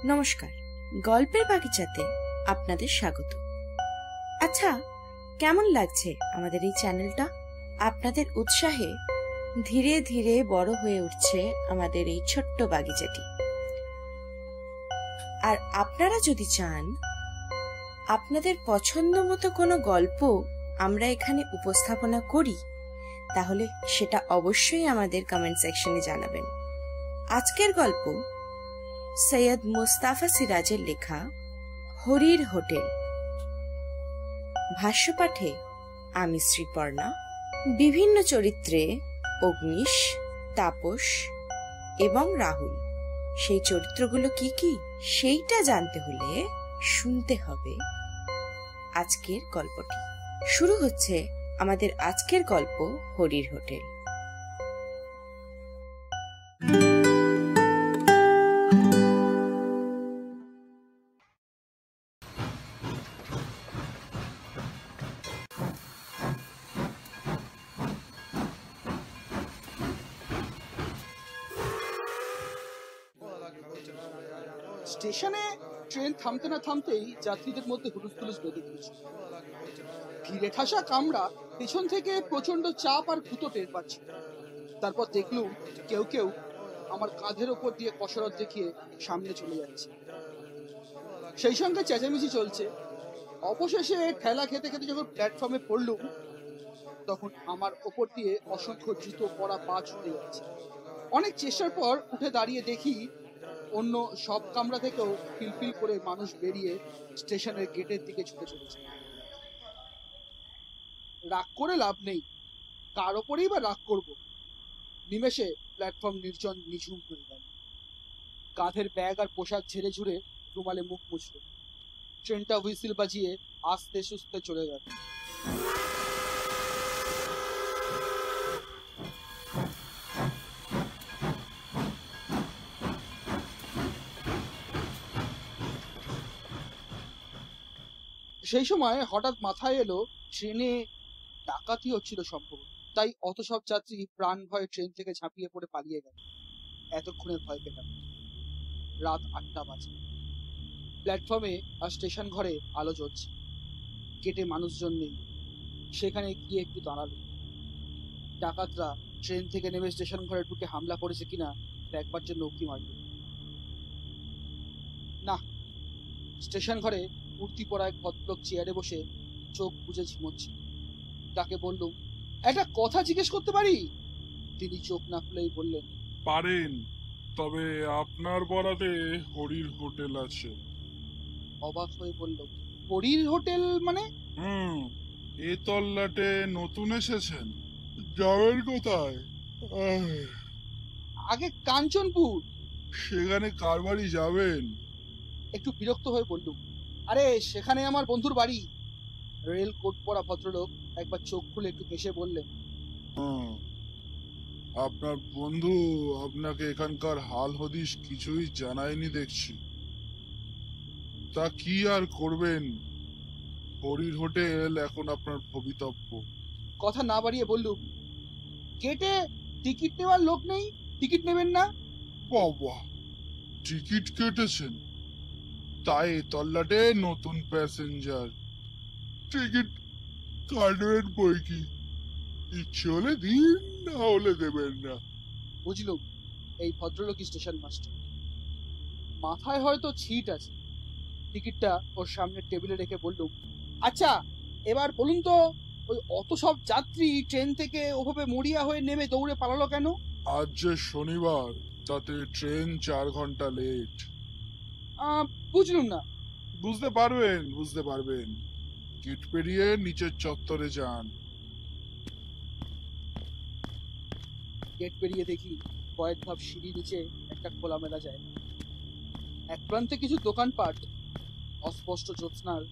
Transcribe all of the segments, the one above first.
নমস্কার, গল্পের বাগিচাতে আপনাদের স্বাগত। আচ্ছা, কেমন লাগছে আমাদের এই চ্যানেলটা? আপনাদের উৎসাহে ধীরে ধীরে বড় হয়ে উঠছে আমাদের এই ছোট্ট বাগিচাটি। আর আপনারা যদি চান আপনাদের পছন্দ মতো কোনো গল্প আমরা এখানে উপস্থাপনা করি, তাহলে সেটা অবশ্যই আমাদের কমেন্ট সেকশনে জানাবেন। আজকের গল্প সৈয়দ মুস্তাফা সিরাজের লেখা হরির হোটেল। ভাষ্যপাঠে আমি শ্রীপর্ণা। বিভিন্ন চরিত্রে অগ্নিশ, তাপস এবং রাহুল। সেই চরিত্রগুলো কি কি সেইটা জানতে হলে শুনতে হবে আজকের গল্পটি। শুরু হচ্ছে আমাদের আজকের গল্প হরির হোটেল। স্টেশনে ট্রেন থামতে না থামতেই যাত্রীদের মধ্যে হুলুস্থুলুস বেঁধে গিয়েছিল। ভিড়ে ঠাসা কামরা পেছন থেকে প্রচন্ড চাপ আর খুঁতো টের পাচ্ছিল। তারপর দেখলুম কেউ কেউ আমার কাঁধের ওপর দিয়ে কসরত দেখিয়ে সামনে চলে যাচ্ছে, সেই সঙ্গে চেঁচামেচি চলছে। অবশেষে ঠেলা খেতে খেতে যখন প্ল্যাটফর্মে পড়লুম, তখন আমার ওপর দিয়ে অসংখ্য জুতো পরা পা ছুটে যাচ্ছে। অনেক চেষ্টার পর উঠে দাঁড়িয়ে দেখি অন্য সব কামরা থেকেও ফিলফিল করে মানুষ বেরিয়ে স্টেশনের গেটের দিকে ছুটে চলেছে। রাগ করে লাভ নেই, কার ওপরেই বা রাগ করবো। নিমেষে প্ল্যাটফর্ম নির্জন নিঝুম হয়ে গেল। কাঁধের ব্যাগ আর পোশাক ঝেড়ে ঝুড়ে রুমালে মুখ মুছল। ট্রেনটা হুইসিল বাজিয়ে আস্তে সুস্তে চলে গেল। সেই সময় হঠাৎ মাথায় এলো ট্রেনে ডাকাতি হচ্ছিল সম্ভব, তাই অত সব যাত্রী প্রাণ ভয়ে ট্রেন থেকে ঝাঁপিয়ে পড়ে পালিয়ে গেল। এতক্ষণে ভয় পেলাম। রাত 8টা বাজে। প্ল্যাটফর্মে আর স্টেশন ঘরে আলো জ্বলছে, গেটে মানুষজন নেই। সেখানে গিয়ে একটু দাঁড়ালো। ডাকাতরা ট্রেন থেকে নেমে স্টেশন ঘরে ঢুকে হামলা করেছে কিনা দেখবার জন্য উঁকি মারল। না, স্টেশন ঘরে কুর্তি পরা এক ভদ্রলোক চেয়ারে বসে চোখ বুজে ঝিমোচ্ছে। তাকে বললুম, একটা কথা জিজ্ঞেস করতে পারি? তিনি চোখ না খুলেই বললেন, পারেন, তবে আপনার বরাতে হরির হোটেল আছে। অবাক হয়ে বলল, হরির হোটেল মানে? এ তল্লাটে নতুন এসেছেন? যাবেন কোথায়? আগে কাঞ্চনপুর। সেখানে কার বাড়ি যাবেন? একটু বিরক্ত হয়ে বললুম, আরে সেখানে আমার বন্ধুর বাড়ি। রেল কোট পরা ভদ্রলোক একবার চোখ খুলে একটু হেসে বললেন, আপনার বন্ধু আপনাকে এখানকার হাল হদিস কিছুই জানায়নি দেখছি। তা কি আর করবেন, হরির হোটেল এখন আপনার ভবিতব্য। কথা না বাড়িয়ে বললুম, গেটে টিকিট নেওয়ার লোক নেই, টিকিট নেবেন না? বাবা, টিকিট কেটেছেন? তাই তল্লাটে নতুন প্যাসেঞ্জার, টিকিট কাটবেন বই কি? ইচ্ছে হলে দিন, না হলে দেবেন না। বুঝলুম এই ভদ্রলোকই স্টেশন মাস্টার। মাথায় হয়তো ছিট আছে। টিকিটটা ওর সামনে টেবিলে রেখে বললুম, আচ্ছা এবার বলুন তো, ওই অত সব যাত্রী ট্রেন থেকে ওভাবে মরিয়া হয়ে নেমে দৌড়ে পালালো কেন? আজ যে শনিবার, তাতে ট্রেন 4 ঘন্টা লেট। বুঝলুম না। বুঝতে পারবেন। গেট পেরিয়ে নিচের চত্বরে যান। গেট পেরিয়ে দেখি কয়েক ধাপ সিঁড়ি নিচে একটা খোলামেলা জায়গা। এক প্রান্তে কিছু দোকানপাট, অস্পষ্ট জ্যোৎস্নার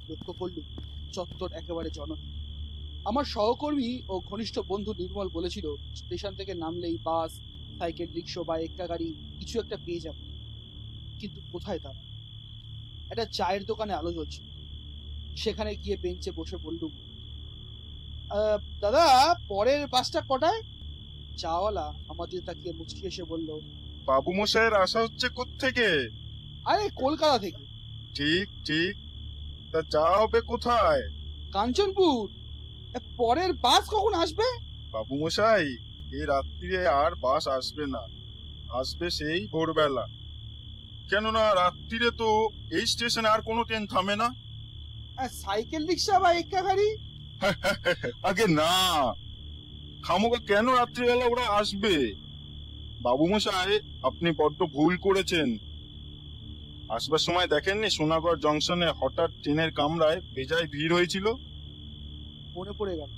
লক্ষ্য করলুম চত্বর একেবারে জনহীন। আমার সহকর্মী ও ঘনিষ্ঠ বন্ধু নির্মল বলেছিল স্টেশন থেকে নামলেই বাস, সাইকেল, রিক্সা বা এক্কা গাড়ি কিছু একটা পেয়ে যাব। কিন্তু কোথায় তারা? একটা চায়ের দোকানে আলো জ্বলছে। সেখানে গিয়ে বেঞ্চে বসে বললুম, দাদা পরের বাসটা কটায়? চাওয়ালা আমার দিকে তাকিয়ে মুচকি এসে বলল, বাবু মশাইয়ের আসা হচ্ছে কোত্থেকে? আরে কলকাতা থেকে। ঠিক ঠিক, তা যাওয়া হবে কোথায়? কাঞ্চনপুর। পরের বাস কখন আসবে? বাবু মশাই, এই রাত্রিরে আর বাস আসবে না, আসবে সেই ভোরবেলা। কেননা রাত্রিরে তো এই স্টেশনে আর কোনো ট্রেন থামে না। সাইকেল রিক্সা বা এক্কা গাড়ি? আগে না, খামোকা কেন রাত্রিবেলা ওরা আসবে? বাবু মশাই, আপনি বড্ড ভুল করেছেন। আসবার সময় দেখেননি সোনাগড় জংশনে হঠাৎ ট্রেনের কামরায় বেজায় ভিড় হয়েছিল? মনে পড়ে গেল।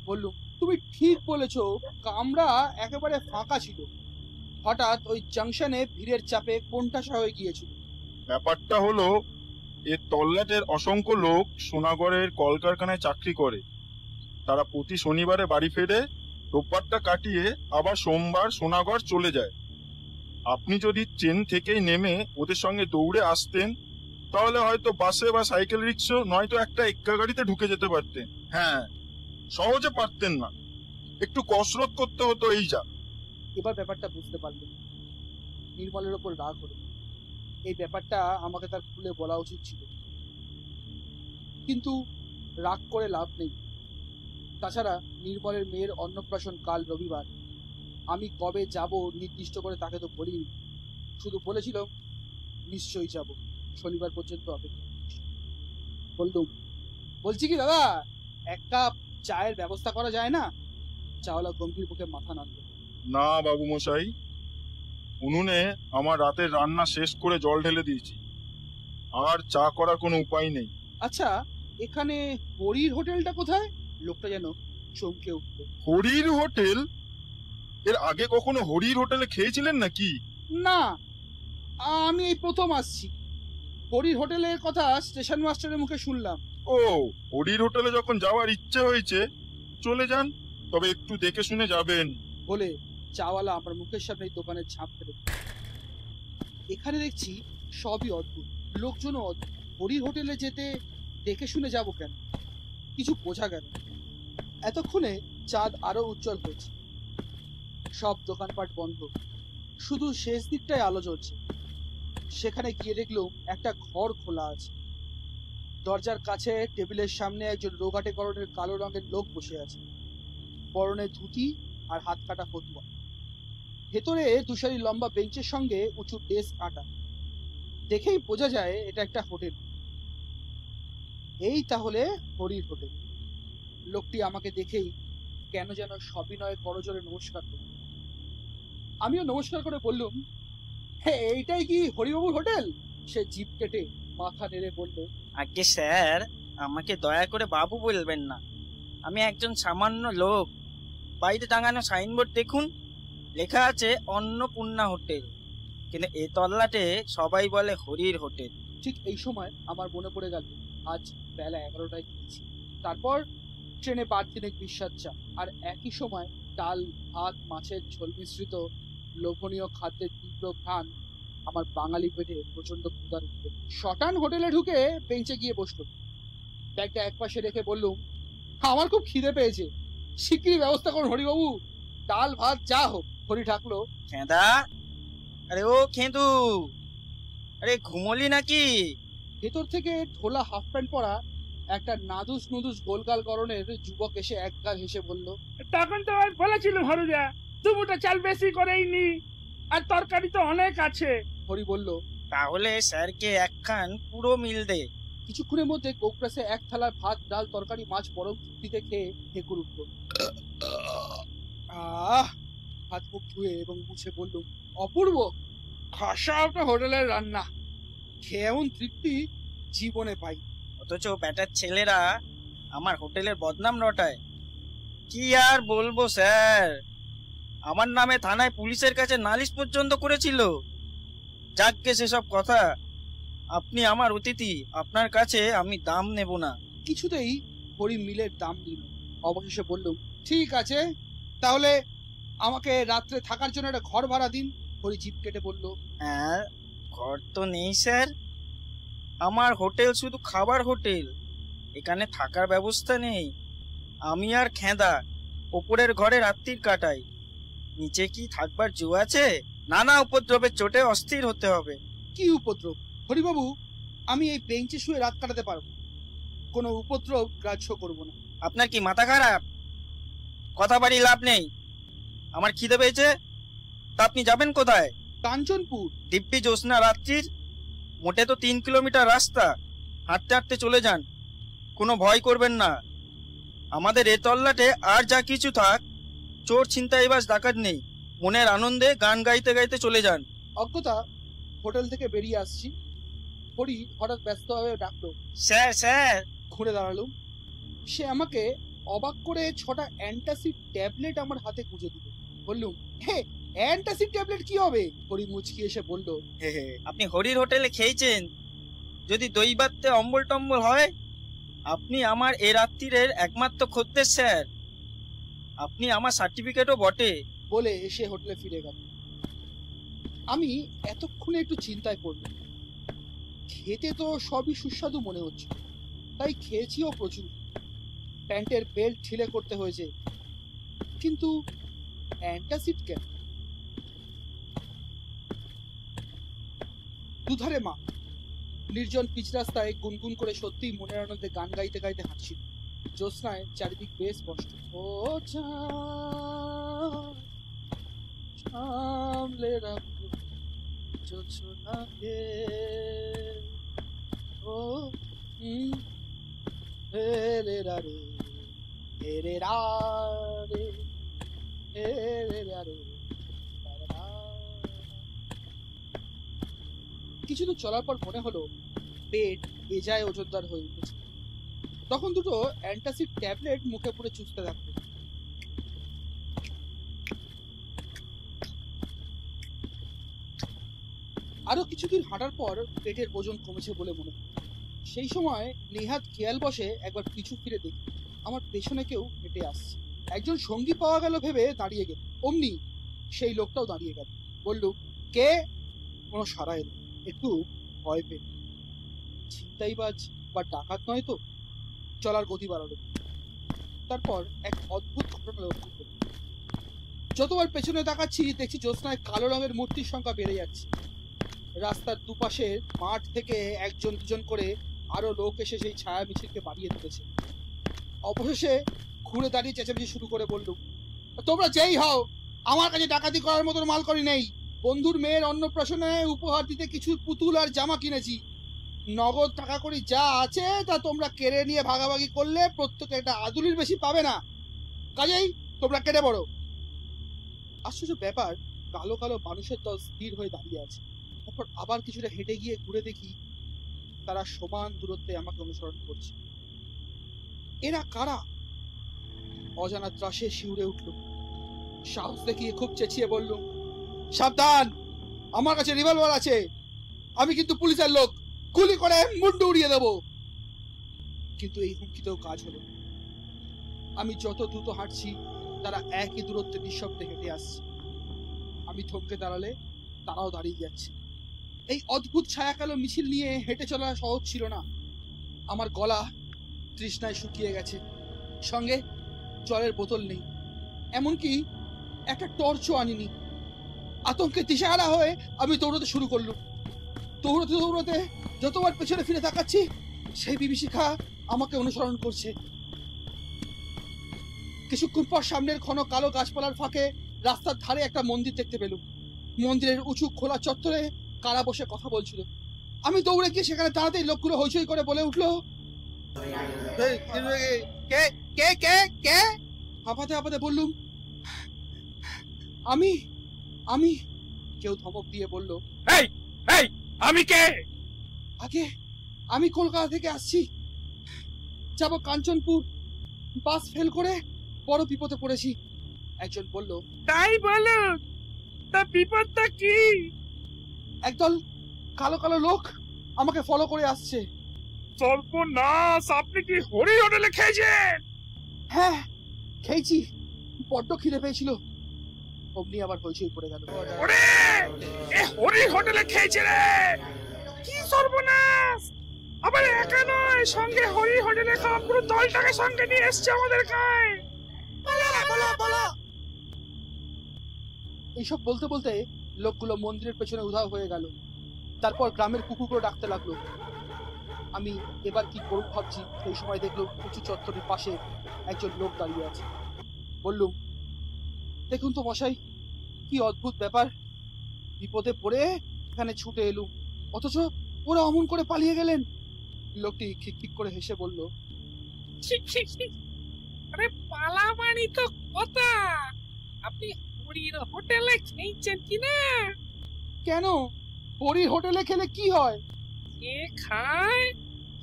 বললুম, তুমি ঠিক বলেছো, কামরা একেবারে ফাঁকা ছিল। হঠাৎ ওই জাংশনে ভিড়ের চাপে কোণঠাসা হয়ে গিয়েছিল। ব্যাপারটা হলো, এর তল্লাটের অসংখ্য লোক সোনাগড়ের কলকারখানায় চাকরি করে। তারা প্রতি শনিবারে বাড়ি ফেরে, রোববারটা কাটিয়ে আবার সোমবার সোনাগড় চলে যায়। আপনি যদি ট্রেন থেকেই নেমে ওদের সঙ্গে দৌড়ে আসতেন, তাহলে হয়তো বাসে বা সাইকেল রিক্সা নয়তো একটা এক্কা গাড়িতে ঢুকে যেতে পারতেন। হ্যাঁ, সহজে পারতেন না, একটু কসরত করতে হতো, এই যা। এবার ব্যাপারটা বুঝতে পারলাম। নির্মলের ওপর রাগ হলো। এই ব্যাপারটা আমাকে তার খুলে বলা উচিত ছিল, কিন্তু রাগ করে লাভ নেই। তাছাড়া নির্মলের মেয়ের অন্নপ্রাশন কাল রবিবার। আমি কবে যাব নির্দিষ্ট করে তাকে তো বলিনি, শুধু বলেছিল নিশ্চয়ই যাব, শনিবার পর্যন্ত অপেক্ষা। বলছি কি দাদা, এক কাপ চায়ের ব্যবস্থা করা যায় না? চাওয়ালা গম্ভীর মুখে মাথা নাড়ল। না বাবু মশাই, উনুনে আমার রাতের রান্না শেষ করে জল ঢেলে দিয়েছি, আর চা করার কোনো উপায় নেই। আচ্ছা, এখানে হরির হোটেলটা কোথায়? লোকটা যেন চমকে উঠল। হরির হোটেল? এর আগে কখনো হরির হোটেলে খেয়েছিলেন নাকি? না, আমি এই প্রথম আসছি। হরির হোটেলের কথা স্টেশন মাস্টারের মুখে শুনলাম। ও, হরির হোটেলে যখন যাওয়ার ইচ্ছে হয়েছে চলে যান, তবে একটু দেখে শুনে যাবেন। বলে চাওয়ালা আমার মুখের সামনে দোকানের ঝাঁপ ফেলে। এখানে দেখছি সবই অদ্ভুত, লোকজনও অদ্ভুত। হরির হোটেলে যেতে দেখে শুনে যাব কেন? কিছু বোঝা গেল। এতক্ষণে চাঁদ আরো উজ্জ্বল হয়েছে। সব দোকানপাট বন্ধ, শুধু শেষ দিকটায় আলো জ্বলছে। সেখানে গিয়ে দেখলাম একটা ঘর খোলা আছে। দরজার কাছে টেবিলের সামনে একজন রোগাটে গরনের কালো রঙের লোক বসে আছে, পরনে ধুতি আর হাত কাটা ফতুয়া। ভেতরে দুসারি লম্বা বেঞ্চের সঙ্গে উঁচু ডেস্ক আটা। দেখেই বোঝা যায় এটা একটা হোটেল। এই তাহলে হরির হোটেল। লোকটি আমাকে দেখেই কেন যেন সবিনয়ে করজোরে নমস্কার করল। আমিও নমস্কার করে বললুম, হ্যাঁ, এইটাই কি হরিবাবুর হোটেল? সে জিভ কেটে মাথা নেড়ে বলল, আগে স্যার, আমাকে দয়া করে বাবু বলবেন না। আমি একজন সামান্য লোক। বাইরে টাঙানো সাইনবোর্ড দেখুন, লেখা আছে অন্নপূর্ণা হোটেল, কিন্তু এ তল্লাটে সবাই বলে হরির হোটেল। ঠিক এই সময় আমার মনে পড়ে গেল আজ বেলা 11টায় গিয়েছি। তারপর ট্রেনে বারদিনেক বিস্বাদ চা, আর একই সময় ডাল ভাত মাছের ঝোল মিশ্রিত লোভনীয় খাদ্যের তীব্র ঘ্রাণ আমার বাঙালি পেটে প্রচন্ড ক্ষুধার উঠবে। শটান হোটেলে ঢুকে বেঞ্চে গিয়ে বসলো। ব্যাগটা একপাশে রেখে বললুম, আমার খুব খিদে পেয়েছে, শিগগিরই ব্যবস্থা করুন হরিবাবু, ডাল ভাত যা হোক। হরি ঢাকলো, খেঁদা, আরে ও খেঁদু, আরে ঘুমোলি নাকি? ভেতর থেকে ঢোলা হাফ প্যান্ট পরা একটা নাদুস নুদুস গোলগাল গরনের যুবক এসে একগাল হেসে বলল, তখন তো আমি বলেছিলাম হরুজা, 2 মুঠো চাল বেশি করেই নি, আর তরকারি তো অনেক আছে। হরি বলল, তাহলে স্যারকে একখান পুরো মিল দে। কিছুক্ষণের মধ্যে কোকরাসে এক থালার ভাত ডাল তরকারি মাছ পরম তৃপ্তিতে খেয়ে ঢেকুর উঠল। হাত মুখ ধুয়ে এবং মুছে বলল, অপূর্ব, খাসা একটা হোটেলের রান্না, খেয়ে এমন তৃপ্তি জীবনে পাই। অথচ ব্যাটার ছেলেরা আমার হোটেলের বদনাম রটায়। কি আর বলবো স্যার, আমার নামে থানায় পুলিশের কাছে নালিশ পর্যন্ত করেছিল। যাকগে সেসব কথা, আপনি আমার অতিথি, আপনার কাছে আমি দাম নেব না। কিছুতেই হরি মিলের দাম দিল। অবশেষে বললুম, ঠিক আছে, তাহলে আমাকে রাত্রে থাকার জন্য একটা ঘর ভাড়া দিন। হরি জিভ কেটে বলল, হ্যাঁ, ঘর তো নেই স্যার, আমার হোটেল শুধু খাবার হোটেল, এখানে থাকার ব্যবস্থা নেই। আমি আর খেঁদা ওপরের ঘরে রাত্রির কাটাই, নিচে কি থাকবার জো আছে? নানা উপদ্রবের চোটে অস্থির হতে হবে। কি উপদ্রব? হরিবাবু, আমি এই বেঞ্চে শুয়ে রাত কাটাতে পারবো, কোনো উপদ্রব গ্রাহ্য করব না। আপনার কি মাথা খারাপ? কথা বাড়ি লাভ নেই। আমার খিদে পেয়েছে, তা আপনি যাবেন কোথায়? কাঞ্চনপুর। দিব্যি জ্যোৎস্না রাত্রির, মোটে তো 3 কিলোমিটার রাস্তা, হাঁটতে হাঁটতে চলে যান, কোনো ভয় করবেন না। আমাদের এ তল্লাটে আর যা কিছু থাক, চোর ছিনতাইবাজ ডাকাত নেই। মনের আনন্দে গান গাইতে গাইতে চলে যান। অজ্ঞতা হোটেল থেকে বেরিয়ে আসছি, হরি হঠাৎ ব্যস্তভাবে ডাকলো। Sir sir. ঘুরে দাঁড়ালুম। সে আমাকে অবাক করে 6টা অ্যান্টাসিড ট্যাবলেট আমার হাতে গুঁজে দিল। বললুম, হে, অ্যান্টাসিড ট্যাবলেট কি হবে? হরি মুচকি এসে বলল, আপনি হরির হোটেলে খেয়েছেন, যদি দই বাত্তে অম্বল টম্বল হয়, আপনি আমার এ রাত্রিরের একমাত্র খদ্দের স্যার, আপনি আমার সার্টিফিকেটও বটে। বলে সে হোটেলে ফিরে গেল। আমি এতক্ষণে একটু চিন্তায় পড়লাম। খেতে তো সবই সুস্বাদু মনে হচ্ছে, তাই খেয়েছিও প্রচুর। প্যান্টের বেল্ট ঢিলে করতে হয়েছে, কিন্তু অ্যান্টাসিড কেন? দুধারে মা নির্জন পিচ রাস্তায় গুনগুন করে সত্যিই মনের আনন্দে গান গাইতে গাইতে হাঁটছিল। জ্যোৎস্নায় চারিদিক বেশ স্পষ্ট। ও সামলে রাখো জোছনাকে, ও হে রে রা রে, হে রে রা রে, হে রে রা রে, রা রা রা। কিছু দূর চলার পর মনে হলো পেট বেজায় ওজনদার হয়ে উঠেছে। তখন দুটো অ্যান্টাসিড ট্যাবলেট মুখে পুরে চুষতে থাকলো। আরো কিছুদিন হাঁটার পর পেটের ওজন কমেছে বলে মনে হয়। সেই সময় নেহাত খেয়াল বসে একবার পিছু ফিরে দেখি আমার পেছনে কেউ হেঁটে আসছে। একজন সঙ্গী পাওয়া গেল ভেবে দাঁড়িয়ে গেল। অমনি সেই লোকটাও দাঁড়িয়ে গেল। বলল, কে? কোনো সাড়া এলো। একটু ভয় পেল। ছিনতাইবাজ বা ডাকাত নয় তো? চলার গতি বাড়ালো। তারপর এক অদ্ভুত ঘটনা লক্ষ্য করল। যতবার পেছনে তাকাচ্ছি দেখছি জ্যোৎস্নায় কালো রঙের মূর্তির সংখ্যা বেড়ে যাচ্ছে। রাস্তার দুপাশের মাঠ থেকে একজন দুজন করে আরো লোক এসে সেই ছায়া মিছিলকে বাড়িয়ে তুলেছে। অবশেষে ঘুরে দাঁড়িয়ে চেঁচামেচি শুরু করে বলল, তোমরা যেই হও, আমার কাছে ডাকাতি করার মতন মাল করি নেই। বন্ধুর মেয়ের অন্নপ্রাশনে উপহার দিতে কিছু পুতুল আর জামা কিনেছি। নগদ টাকা করি যা আছে তা তোমরা কেড়ে নিয়ে ভাগাভাগি করলে প্রত্যেকে একটা আদুলির বেশি পাবে না। কাজেই তোমরা কেটে পড়ো। আশ্চর্য ব্যাপার, কালো কালো মানুষের দল স্থির হয়ে দাঁড়িয়ে আছে। তারপর আবার কিছুটা হেঁটে গিয়ে ঘুরে দেখি তারা সমান দূরত্বে আমাকে অনুসরণ করছে। এরা কারা? অজানা ত্রাসে শিউরে উঠল। সাহস দেখিয়ে খুব চেঁচিয়ে বলল, সাবধান, আমার কাছে রিভলভার আছে, আমি কিন্তু পুলিশের লোক, গুলি করে মুন্ডু উড়িয়ে দেব। কিন্তু এই হুমকিতেও কাজ হলো। আমি যত দ্রুত হাঁটছি তারা একই দূরত্বে নিঃশব্দে হেঁটে আসছে। আমি থমকে দাঁড়ালে তারাও দাঁড়িয়ে যাচ্ছে। এই অদ্ভুত ছায়াকালো মিছিল নিয়ে হেঁটে চলা সহজ ছিল না। আমার গলা তৃষ্ণায় শুকিয়ে গেছে, সঙ্গে জলের বোতল নেই, এমনকি একটা টর্চও আনিনি। আতঙ্কে দিশেহারা হয়ে আমি দৌড়তে শুরু করলাম। দৌড়তে দৌড়তে যতবার পেছনে ফিরে তাকাচ্ছি সেই বিভীষিকা আমাকে অনুসরণ করছে। কিছুক্ষণ পর সামনের ঘন কালো গাছপালার ফাঁকে রাস্তার ধারে একটা মন্দির দেখতে পেলুম। মন্দিরের উঁচু খোলা চত্বরে কারা বসে কথা বলছিল। আমি দৌড়ে গিয়ে সেখানে দাঁড়াতেই লোকগুলো হইচই করে বলে উঠলো, কে কে কে কে? হাঁপাতে হাঁপাতে বললুম, আমি আমি কেউ ধমক দিয়ে বলল, এই এই আমি কে? আগে আমি কলকাতা থেকে আসছি, যাব কাঞ্চনপুর, বাস ফেল করে বড় বিপদে পড়েছি। একজন বলল, তাই বলো, তা বিপদটা কি? একদল কালো কালো লোক আমাকে ফলো করে আসছে। সর্বনাশ, আপনি কি হরি হোটেলে খেয়েছেন? হ্যাঁ, খেয়েছি, বড্ড খিদে পেয়েছিল। অমনি আবার হইচই পড়ে গেল। ওরে, এ হরি হোটেলে খেয়েছে রে! কি সর্বনাশ! আবার একা নয়, সঙ্গে হরি হোটেলে খাওয়া পুরো দলটাকে সঙ্গে নিয়ে এসছে আমাদের গায়ে। এইসব বলতে বলতে লোকগুলো মন্দিরের পেছনে উধাও হয়ে গেল। তারপর গ্রামের কুকুরগুলো ডাকতে লাগলো। আমি এবার কি করব ভাবছি, সেই সময় দেখলো উঁচু চত্বরের পাশে একজন লোক দাঁড়িয়ে আছে। বললুম, দেখুন তো মশাই, কি অদ্ভুত ব্যাপার, বিপদে পড়ে এখানে ছুটে এলুম, অথচ ওরা অমন করে পালিয়ে গেলেন। লোকটি খিকখিক করে হেসে বলল, আরে পালামানি তো কথা, আপনি হরির হোটেলে খেয়েছেন কিনা? কেন, হরির হোটেলে খেলে কি হয়? এ খায়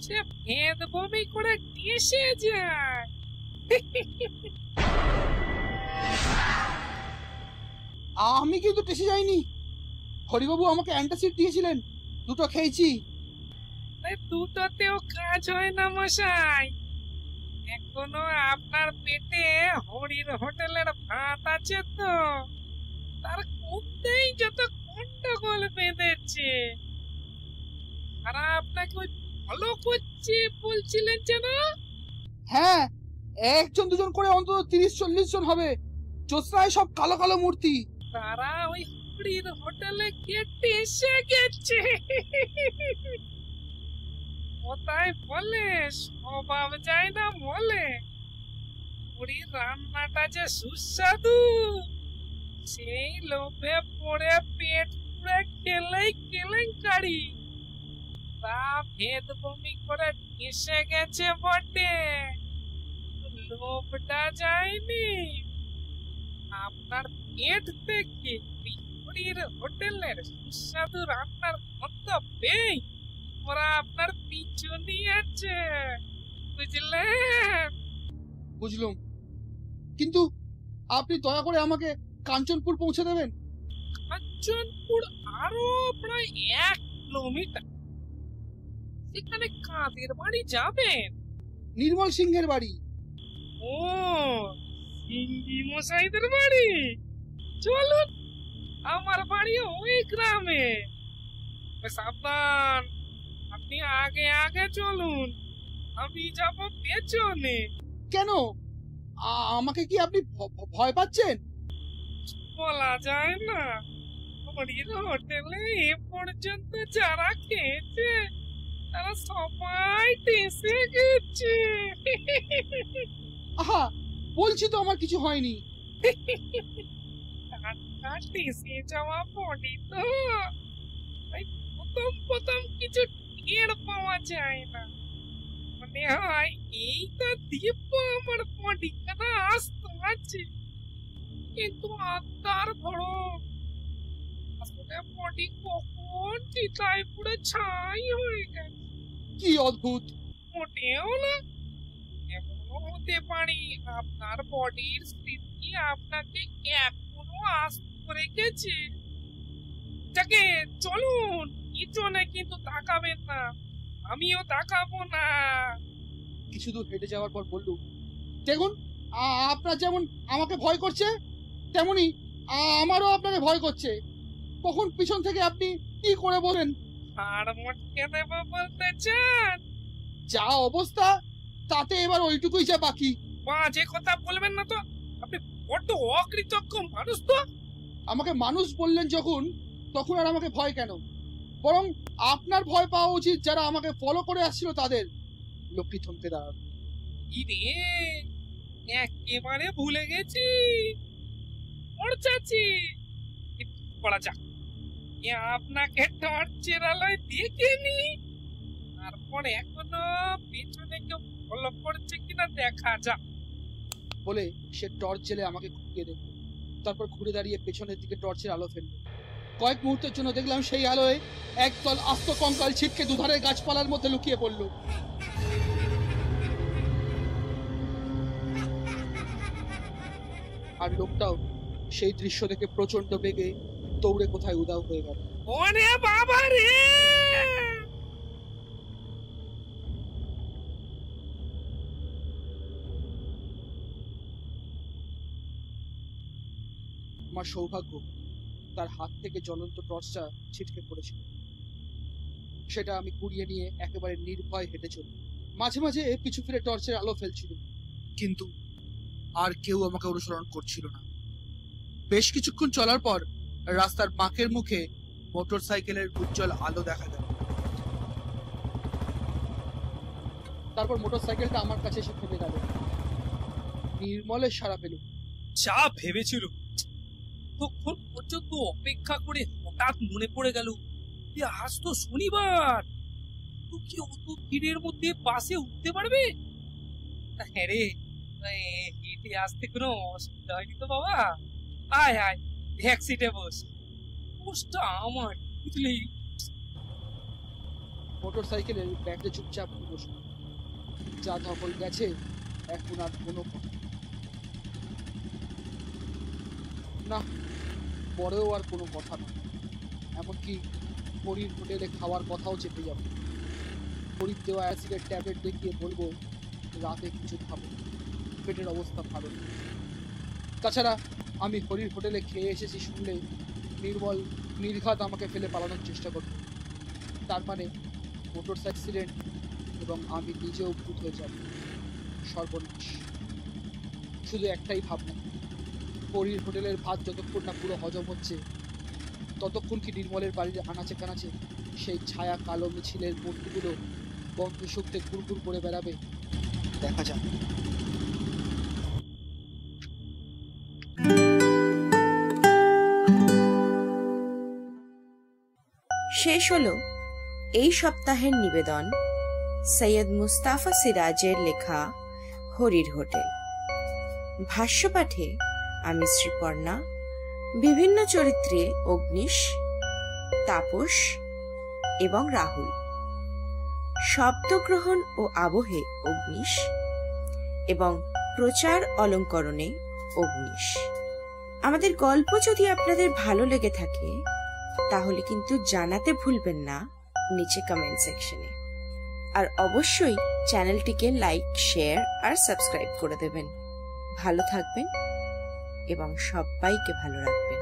সে ভেদ বমি করে টেসে যায়। আমি কিন্তু টেসে যাইনি, হরিবাবু আমাকে অ্যান্টাসিড দিয়েছিলেন, দুটো খেয়েছি। দুটোতেও কাজ হয় না মশাই, এখনো আপনার পেটে হরির হোটেলের ভাত আছে তো, তার মধ্যেই যত গন্ডগোল বেঁধেছে। আর আপনাকে ওই ফলো করছে বলছিলেন যেন? হ্যাঁ, একজন দুজন করে অন্তত 30-40 জন হবে, চোসরায় সব কালো কালো মূর্তি। তারা ওই হরির হোটেলে কেটে এসে গেছে। কোথায় বলে স্বভাব যায় না বলে, হরির রান্নাটা যে সুস্বাদু, সেই লোভে পড়ে পেট পুরে খেলেই কেলেঙ্কারি। তা ভেদ বমি করে এসে গেছে বটে, লোভটা যায়নি। আপনার পেট থেকে হরির হোটেলের সুস্বাদু রান্নার মত পেয়ে ওরা আপনার পিছু নিয়েছে, বুঝলেন? বুঝলুম, কিন্তু আপনি দয়া করে আমাকে কাঞ্চনপুর পৌঁছে দেবেন। কাঞ্চনপুর আরো প্রায় 1 কিলোমিটার, সেখানে কাদের বাড়ি যাবেন? নির্মল সিংহের বাড়ি। ও, সিঙ্গি মশাইদের বাড়ি? চলুন, আমার বাড়ি ওই গ্রামে। সাবধান, আপনি আগে আগে চলুন, আমি যাব পেছনে। কেন, আমাকে কি আপনি ভয় পাচ্ছেন? বলা যায় না, হরির হোটেলে এ পর্যন্ত যারা খেয়েছে তারা সবাই টেসে গেছে। আহা, বলছি তো আমার কিছু হয়নি। টাটকা টেসে যাওয়া বডি তো, তাই প্রথম প্রথম কিছু টের পাওয়া যায় না, মনে হয় এইটা দিব্য আমার বডি খানা আসতে আছে, কিন্তু আত্মার ভরম, আসলে বডি কখন চিতায় পুরো ছাই হয়ে গেছে। কি অদ্ভুত! মোটেও না, এমনও হতে পারে আপনার বডির স্মৃতি আপনাকে এখনো আস্ত রেখেছে। যাকে চলুন, পিছনে কিন্তু তাকাবেন না, আমিও তাকাবো না। কিছু দূর হেঁটে যাওয়ার পর বললুম, দেখুন, আপনার যেমন আমাকে ভয় করছে, তেমনি আমারও আপনাকে ভয় করছে। কখন পিছন থেকে আপনি কি করে বলেন? আর মটকে দেবো বলতে চান? যা অবস্থা, তাতে এবার ওইটুকুই যা বাকি। বাজে কথা বলবেন না তো, আপনি বড্ড অকৃতজ্ঞ মানুষ তো। আমাকে মানুষ বললেন যখন, তখন আর আমাকে ভয় কেন? বরং আপনার ভয় পাওয়া উচিত যারা আমাকে ফলো করে আসছিল তাদের। লোকটি থমকে দাঁড়ালো। ইরে, একেবারে ভুলে গেছি, ওর চাচি পড়া যাক, আপনাকে টর্চের আলোয় দেখিনি, তারপরে এখনো পিছনে কেউ ফলো করছে কিনা দেখা যাক। বলে সে টর্চ জেলে আমাকে ঘুরিয়ে দেবে, তারপর ঘুরে দাঁড়িয়ে পেছনের দিকে টর্চের আলো ফেলবে। কয়েক মুহূর্তের জন্য দেখলাম সেই আলোয় একদল আস্ত কঙ্কাল ছিটকে দুধারের গাছপালার মধ্যে লুকিয়ে পড়ল। আর লোকটাও সেই দৃশ্য দেখে প্রচন্ড বেগে দৌড়ে কোথায় উধাও হয়ে গেল। ওরে বাবা রে! আমার সৌভাগ্য, তার হাত থেকে জ্বলন্ত টর্চটা ছিটকে পড়েছিল। সেটা আমি কুড়িয়ে নিয়ে একেবারে নির্ভয় হেঁটে চলি। মাঝে মাঝে পিছু ফিরে টর্চের আলো ফেলছিল, কিন্তু আর কেউ আমাকে অনুসরণ করছিল না। বেশ কিছুক্ষণ চলার পর রাস্তার বাঁকের মুখে মোটর সাইকেলের উজ্জ্বল আলো দেখা গেল। তারপর মোটর সাইকেলটা আমার কাছে এসে থেমে গেল। নির্মলের সাড়া পেল। যা ভেবেছিল তখন পর্যন্ত অপেক্ষা করে হঠাৎ মনে পড়ে গেল যে আজ তো শনিবার, তো কি অত ভিড়ের মধ্যে বাসে উঠতে পারবে? হ্যাঁ রে, হেঁটে আসতে কোনো অসুবিধা হয়নি তো বাবা? আয় আয়, ব্যাক সিটে বস, বসটা আমার, বুঝলি? মোটর সাইকেলের ব্যাগে চুপচাপ বসল। যা ধকল গেছে এখন আর কোনো কথা না, পরেও আর কোনো কথা না। এমনকি হরির হোটেলে খাওয়ার কথাও চেপে যাবে। হরির দেওয়া অ্যাসিডের ট্যাবলেট দেখিয়ে বলবো রাতে কিছু খাবো, পেটের অবস্থা ভালো নেই। তাছাড়া আমি হরির হোটেলে খেয়ে এসেছি শুনলে নির্মল নির্ঘাত আমাকে ফেলে পালানোর চেষ্টা করবে। তার মানে মোটর অ্যাক্সিডেন্ট এবং আমি নিজেও ভূত হয়ে যাব। সর্বনাশ। শুধু একটাই ভাবনা, হরির হোটেলের ভাত যতক্ষণ না পুরো হজম হচ্ছে ততক্ষণ কি নির্মলের বাড়ির আনাচে কানাচে সেই ছায়া কালো মিছিলের মূর্তিগুলো গন্ধ শুকতে গুড়গুড় করে বেড়াবে? দেখা যাক। শেষ হলো এই সপ্তাহের নিবেদন সৈয়দ মুস্তাফা সিরাজের লেখা হরির হোটেল। ভাষ্যপাঠে আমি শ্রীপর্ণা, বিভিন্ন চরিত্রে অগ্নিশ, তাপস এবং রাহুল, শব্দগ্রহণ ও আবহে অগ্নিশ এবং প্রচার অলঙ্করণে অগ্নিশ। আমাদের গল্প যদি আপনাদের ভালো লেগে থাকে তাহলে কিন্তু জানাতে ভুলবেন না নিচে কমেন্ট সেকশনে। আর অবশ্যই চ্যানেলটিকে লাইক, শেয়ার আর সাবস্ক্রাইব করে দেবেন। ভালো থাকবেন এবং সবাইকে ভালো রাখবেন।